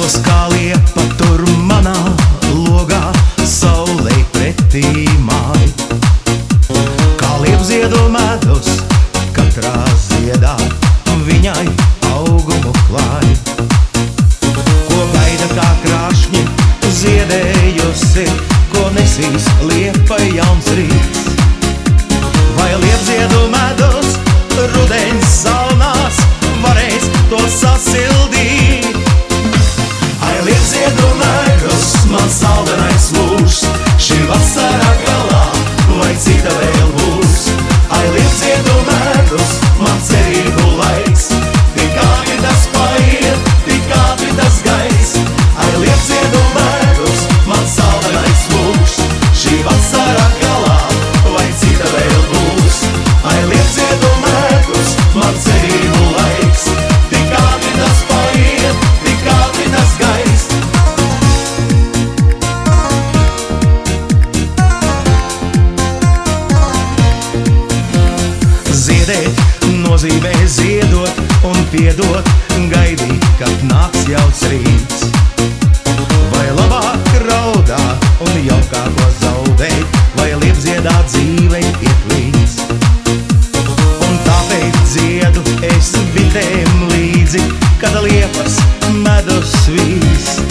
medus kā liepa tur manā logā, saulei pretī māj. Kā liepziedu medus katrā ziedā, viņai augumu klāj. Ko gaida kā krāšņi ziedējusi, ko nesīs liepa jauns rīts. Vai liepziedu medus rudeņs salnās varēs to sasildīt? Ai, liepziedu medus, man saldenais mūžs, šī vasarā galā, vai cita vēl būs? Ai, liepziedu medus, man cerību laiks, tik ātri tas paiet, tik ātri tas gais. Ai, liepziedu medus, man saldenais mūžs, šī vasarā galā, vai cita vēl būs? Ai, liepziedu medus, man cerību laiks, tik ātri tas paiet, tik ātri tas gais. Ziedēt nozīmē ziedot un piedot, gaidīt, kad nāks jauns rīts. Vai labāk raudāt un jaukāko zaudēt, vai liepziedāt dzīvei iet līdz? Un tāpēc dziedu es bitēm līdzi, kad liepas medus svīst.